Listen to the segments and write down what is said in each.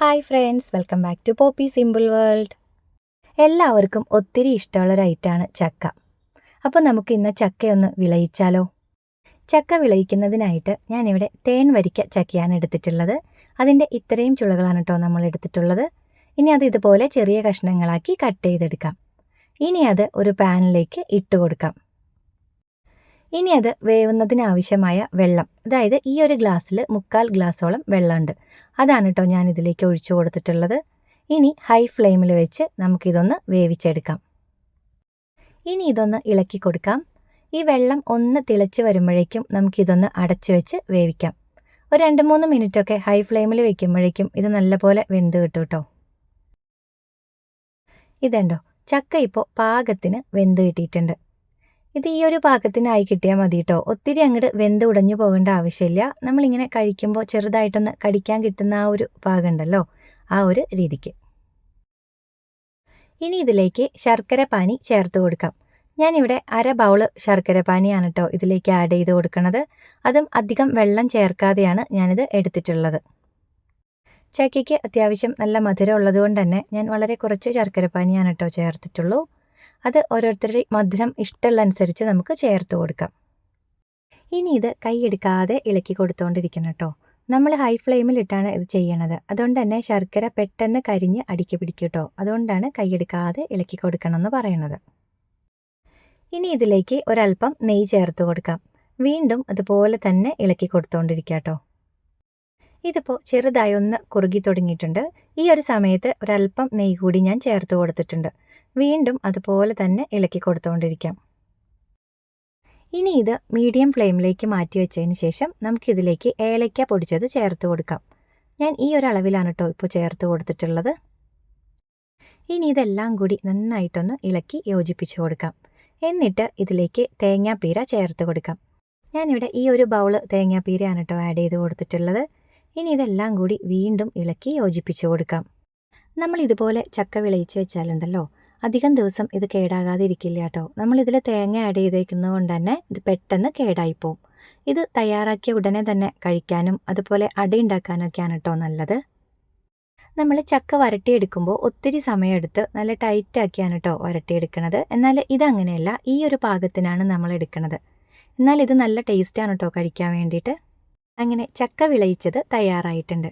Hi friends, welcome back to poppy simple world. എല്ലാവർക്കും ഒത്തിരി ഇഷ്ടമുള്ളൊരു ഐറ്റമാണ് ചക്ക. അപ്പോൾ നമുക്ക് ഇന്ന് ചക്കയൊന്ന് വിളയിച്ചാലോ? ചക്ക വിളയിക്കുന്നതിനായിട്ട് ഞാനിവിടെ തേൻ വരിക്ക ചക്കയാണ് എടുത്തിട്ടുള്ളത്. അതിൻ്റെ ഇത്രയും ചുളകളാണ് കേട്ടോ നമ്മൾ എടുത്തിട്ടുള്ളത്. ഇനി അത് ഇതുപോലെ ചെറിയ കഷ്ണങ്ങളാക്കി കട്ട് ചെയ്തെടുക്കാം. ഇനി അത് ഒരു പാനിലേക്ക് ഇട്ട് കൊടുക്കാം. ഇനി അത് വേവുന്നതിനാവശ്യമായ വെള്ളം, അതായത് ഈ ഒരു ഗ്ലാസ്സിൽ 3/4 ഗ്ലാസോളം വെള്ളമുണ്ട്, അതാണ് കേട്ടോ ഞാൻ ഇതിലേക്ക് ഒഴിച്ചു കൊടുത്തിട്ടുള്ളത്. ഇനി ഹൈ ഫ്ലെയിമിൽ വെച്ച് നമുക്കിതൊന്ന് വേവിച്ചെടുക്കാം. ഇനി ഇതൊന്ന് ഇളക്കി കൊടുക്കാം. ഈ വെള്ളം ഒന്ന് തിളച്ച് വരുമ്പോഴേക്കും നമുക്കിതൊന്ന് അടച്ചു വെച്ച് വേവിക്കാം. ഒരു 2-3 മിനിറ്റൊക്കെ ഹൈ ഫ്ലെയിമിൽ വെക്കുമ്പോഴേക്കും ഇത് നല്ലപോലെ വെന്ത് കിട്ടും കേട്ടോ. ഇതുണ്ടോ, ചക്ക ഇപ്പോൾ പാകത്തിന് വെന്ത് കിട്ടിയിട്ടുണ്ട്. ഇത് ഈ ഒരു പാകത്തിനായി കിട്ടിയാൽ മതി കേട്ടോ. ഒത്തിരി അങ്ങോട്ട് വെന്ത് ഉടഞ്ഞു പോകേണ്ട ആവശ്യമില്ല. നമ്മളിങ്ങനെ കഴിക്കുമ്പോൾ ചെറുതായിട്ടൊന്ന് കടിക്കാൻ കിട്ടുന്ന ആ ഒരു പാകമുണ്ടല്ലോ, ആ ഒരു രീതിക്ക്. ഇനി ഇതിലേക്ക് ശർക്കര പാനി ചേർത്ത് കൊടുക്കാം. ഞാനിവിടെ 1/2 ബൗള് ശർക്കര പാനിയാണ് കേട്ടോ ഇതിലേക്ക് ആഡ് ചെയ്ത് കൊടുക്കുന്നത്. അതും അധികം വെള്ളം ചേർക്കാതെയാണ് ഞാനിത് എടുത്തിട്ടുള്ളത്. ചക്കയ്ക്ക് അത്യാവശ്യം നല്ല മധുരം ഉള്ളതുകൊണ്ട് തന്നെ ഞാൻ വളരെ കുറച്ച് ശർക്കര പാനിയാണ് കേട്ടോ ചേർത്തിട്ടുള്ളൂ. അത് ഓരോരുത്തരുടെ മധുരം ഇഷ്ടമുള്ള അനുസരിച്ച് നമുക്ക് ചേർത്ത് കൊടുക്കാം. ഇനി ഇത് കൈയെടുക്കാതെ ഇളക്കി കൊടുത്തുകൊണ്ടിരിക്കണം കേട്ടോ. നമ്മൾ ഹൈ ഫ്ലെയിമിലിട്ടാണ് ഇത് ചെയ്യണത്. അതുകൊണ്ട് തന്നെ ശർക്കര പെട്ടെന്ന് കരിഞ്ഞ് അടിക്ക് പിടിക്കും കേട്ടോ. അതുകൊണ്ടാണ് കൈയെടുക്കാതെ ഇളക്കി കൊടുക്കണം എന്ന് പറയുന്നത്. ഇനി ഇതിലേക്ക് ഒരല്പം നെയ്യ് ചേർത്ത് കൊടുക്കാം. വീണ്ടും അതുപോലെ തന്നെ ഇളക്കി കൊടുത്തുകൊണ്ടിരിക്കുക കേട്ടോ. ഇതിപ്പോൾ ചെറുതായി ഒന്ന് കുറുകി തുടങ്ങിയിട്ടുണ്ട്. ഈ ഒരു സമയത്ത് ഒരല്പം നെയ്യ് കൂടി ഞാൻ ചേർത്ത് കൊടുത്തിട്ടുണ്ട്. വീണ്ടും അതുപോലെ തന്നെ ഇളക്കി കൊടുത്തുകൊണ്ടിരിക്കാം. ഇനി ഇത് മീഡിയം ഫ്ലെയിമിലേക്ക് മാറ്റി വെച്ചതിന് ശേഷം നമുക്കിതിലേക്ക് ഏലക്ക പൊടിച്ചത് ചേർത്ത് കൊടുക്കാം. ഞാൻ ഈ ഒരു അളവിലാണ് കേട്ടോ ഇപ്പോൾ ചേർത്ത് കൊടുത്തിട്ടുള്ളത്. ഇനി ഇതെല്ലാം കൂടി നന്നായിട്ടൊന്ന് ഇളക്കി യോജിപ്പിച്ച് കൊടുക്കാം. എന്നിട്ട് ഇതിലേക്ക് തേങ്ങാപ്പീര ചേർത്ത് കൊടുക്കാം. ഞാനിവിടെ ഈ ഒരു ബൗള് തേങ്ങാപ്പീരയാണ് കേട്ടോ ആഡ് ചെയ്ത് കൊടുത്തിട്ടുള്ളത്. ഇനി ഇതെല്ലാം കൂടി വീണ്ടും ഇളക്കി യോജിപ്പിച്ച് കൊടുക്കാം. നമ്മൾ ഇതുപോലെ ചക്ക വിളയിച്ച് വെച്ചാലുണ്ടല്ലോ, അധികം ദിവസം ഇത് കേടാകാതെ ഇരിക്കില്ല കേട്ടോ. നമ്മളിതിൽ തേങ്ങ ആഡ് ചെയ്തേക്കുന്നത് കൊണ്ട് തന്നെ ഇത് പെട്ടെന്ന് കേടായിപ്പോവും. ഇത് തയ്യാറാക്കിയ ഉടനെ തന്നെ കഴിക്കാനും അതുപോലെ അട ഉണ്ടാക്കാനൊക്കെയാണ് കേട്ടോ നല്ലത്. നമ്മൾ ചക്ക വരട്ടിയെടുക്കുമ്പോൾ ഒത്തിരി സമയമെടുത്ത് നല്ല ടൈറ്റാക്കിയാണ് കേട്ടോ വരട്ടിയെടുക്കണത്. എന്നാൽ ഇതങ്ങനെയല്ല, ഈ ഒരു പാകത്തിനാണ് നമ്മൾ എടുക്കുന്നത്. എന്നാൽ ഇത് നല്ല ടേസ്റ്റാണ് കേട്ടോ കഴിക്കാൻ വേണ്ടിയിട്ട്. അങ്ങനെ ചക്ക വിളയിച്ചത് തയ്യാറായിട്ടുണ്ട്.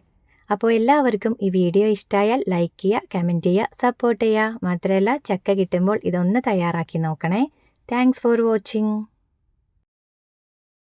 അപ്പോൾ എല്ലാവർക്കും ഈ വീഡിയോ ഇഷ്ടമായാൽ ലൈക്ക് ചെയ്യുക, കമൻറ്റ് ചെയ്യുക, സപ്പോർട്ട് ചെയ്യുക. മാത്രമല്ല ചക്ക കിട്ടുമ്പോൾ ഇതൊന്ന് തയ്യാറാക്കി നോക്കണേ. Thanks for watching.